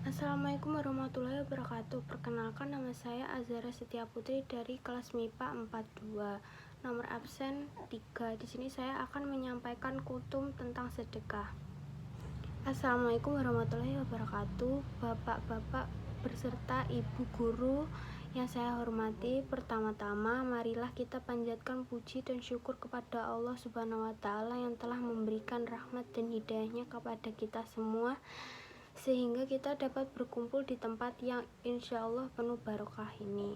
Assalamualaikum warahmatullahi wabarakatuh. Perkenalkan, nama saya Azhara Setia Putri dari kelas MIPA 42. Nomor absen 3. Di sini saya akan menyampaikan kutum tentang sedekah. Assalamualaikum warahmatullahi wabarakatuh. Bapak-bapak berserta ibu guru yang saya hormati, pertama-tama marilah kita panjatkan puji dan syukur kepada Allah Subhanahu wa Ta'ala yang telah memberikan rahmat dan hidayahnya kepada kita semua, sehingga kita dapat berkumpul di tempat yang insya Allah penuh barokah ini.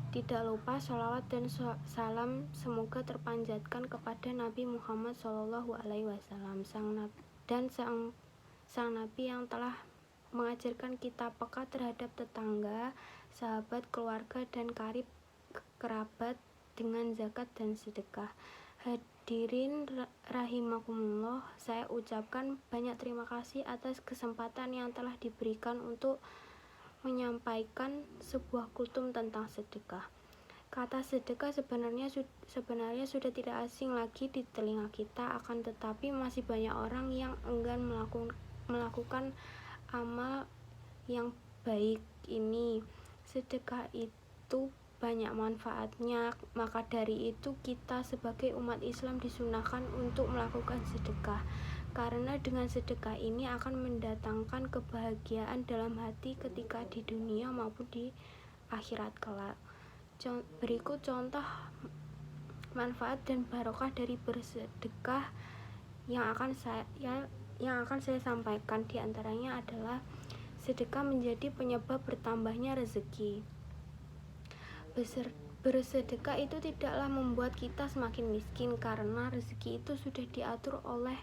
Tidak lupa sholawat dan salam semoga terpanjatkan kepada Nabi Muhammad SAW, sang Nabi yang telah mengajarkan kita peka terhadap tetangga, sahabat, keluarga, dan karib kerabat dengan zakat dan sedekah. Hadirin rahimakumullah, saya ucapkan banyak terima kasih atas kesempatan yang telah diberikan untuk menyampaikan sebuah kutum tentang sedekah. Kata sedekah sebenarnya sudah tidak asing lagi di telinga kita, akan tetapi masih banyak orang yang enggan melakukan amal yang baik ini. Sedekah itu banyak manfaatnya, maka dari itu kita sebagai umat Islam disunahkan untuk melakukan sedekah, karena dengan sedekah ini akan mendatangkan kebahagiaan dalam hati ketika di dunia maupun di akhirat kelak. Berikut contoh manfaat dan barokah dari bersedekah yang akan saya sampaikan. Di antaranya adalah sedekah menjadi penyebab bertambahnya rezeki. Bersedekah itu tidaklah membuat kita semakin miskin, karena rezeki itu sudah diatur oleh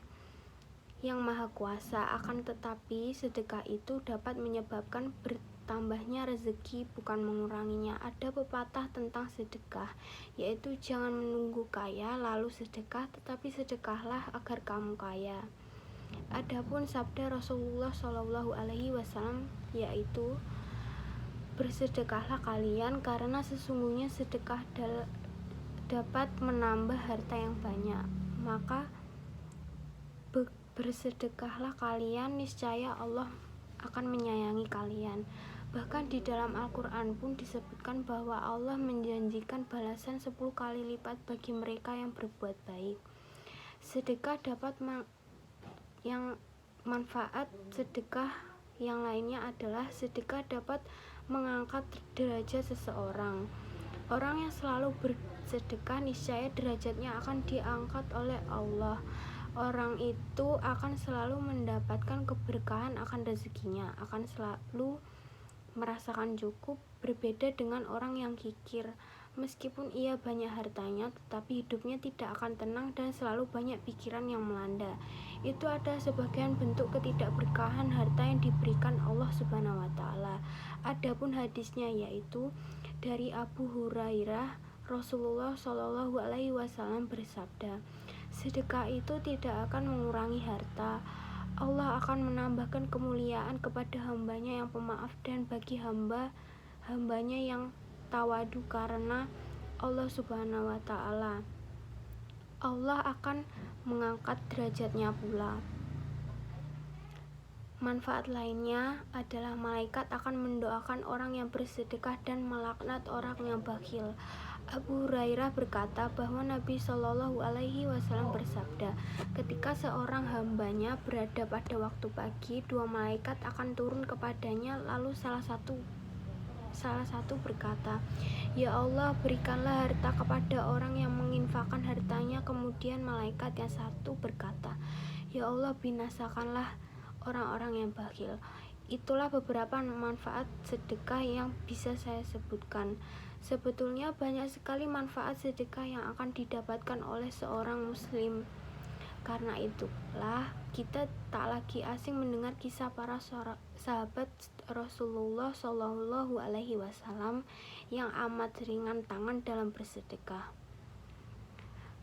Yang Maha Kuasa. Akan tetapi sedekah itu dapat menyebabkan bertambahnya rezeki, bukan menguranginya. Ada pepatah tentang sedekah, yaitu jangan menunggu kaya lalu sedekah, tetapi sedekahlah agar kamu kaya. Adapun sabda Rasulullah SAW, yaitu bersedekahlah kalian, karena sesungguhnya sedekah dapat menambah harta yang banyak. Maka bersedekahlah kalian, niscaya Allah akan menyayangi kalian. Bahkan di dalam Al-Quran pun disebutkan bahwa Allah menjanjikan balasan 10 kali lipat bagi mereka yang berbuat baik. Sedekah dapat yang manfaat sedekah yang lainnya adalah sedekah dapat mengangkat derajat seseorang. Orang yang selalu bersedekah niscaya derajatnya akan diangkat oleh Allah. Orang itu akan selalu mendapatkan keberkahan akan rezekinya, akan selalu merasakan cukup, berbeda dengan orang yang kikir. Meskipun ia banyak hartanya, tetapi hidupnya tidak akan tenang dan selalu banyak pikiran yang melanda. Itu ada sebagian bentuk ketidakberkahan harta yang diberikan Allah Subhanahu wa Ta'ala. Adapun hadisnya, yaitu dari Abu Hurairah, Rasulullah SAW bersabda, sedekah itu tidak akan mengurangi harta. Allah akan menambahkan kemuliaan kepada hambanya yang pemaaf, dan bagi hambanya yang tawadu karena Allah Subhanahu wa Ta'ala, Allah akan mengangkat derajatnya pula. Manfaat lainnya adalah malaikat akan mendoakan orang yang bersedekah dan melaknat orang yang bakhil. Abu Hurairah berkata bahwa Nabi SAW bersabda, ketika seorang hambanya berada pada waktu pagi, 2 malaikat akan turun kepadanya, lalu salah satu berkata, ya Allah, berikanlah harta kepada orang yang menginfakkan hartanya. Kemudian malaikat yang satu berkata, ya Allah, binasakanlah orang-orang yang bakhil. Itulah beberapa manfaat sedekah yang bisa saya sebutkan. Sebetulnya banyak sekali manfaat sedekah yang akan didapatkan oleh seorang muslim. Karena itulah kita tak lagi asing mendengar kisah para sahabat Rasulullah SAW yang amat ringan tangan dalam bersedekah.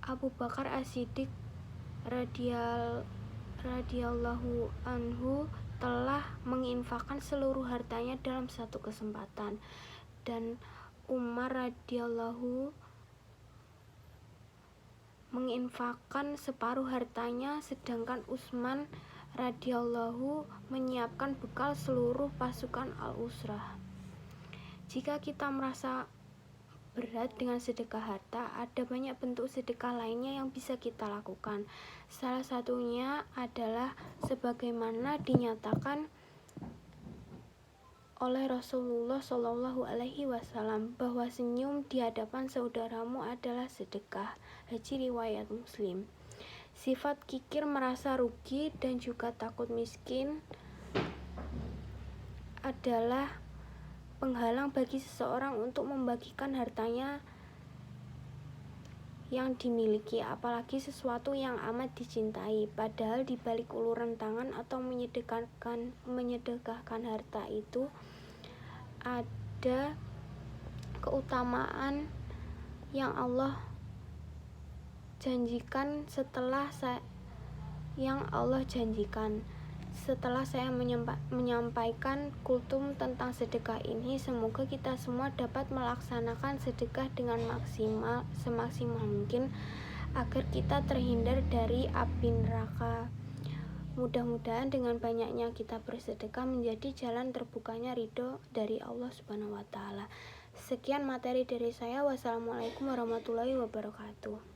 Abu Bakar As-Siddiq radhiyallahu anhu telah menginfakkan seluruh hartanya dalam satu kesempatan, dan Umar radhiyallahu menginfakkan separuh hartanya, sedangkan Utsman radhiyallahu menyiapkan bekal seluruh pasukan al-usrah. Jika kita merasa berat dengan sedekah harta, ada banyak bentuk sedekah lainnya yang bisa kita lakukan. Salah satunya adalah sebagaimana dinyatakan oleh Rasulullah Shallallahu Alaihi Wasallam bahwa senyum di hadapan saudaramu adalah sedekah. Hadis riwayat Muslim. Sifat kikir, merasa rugi, dan juga takut miskin adalah penghalang bagi seseorang untuk membagikan hartanya yang dimiliki, apalagi sesuatu yang amat dicintai. Padahal di balik uluran tangan atau menyedekahkan harta itu ada keutamaan yang Allah janjikan setelah saya menyampaikan kultum tentang sedekah ini. Semoga kita semua dapat melaksanakan sedekah dengan semaksimal mungkin agar kita terhindar dari api neraka. Mudah-mudahan dengan banyaknya kita bersedekah menjadi jalan terbukanya ridho dari Allah Subhanahu wa Ta'ala. Sekian materi dari saya. Wassalamualaikum warahmatullahi wabarakatuh.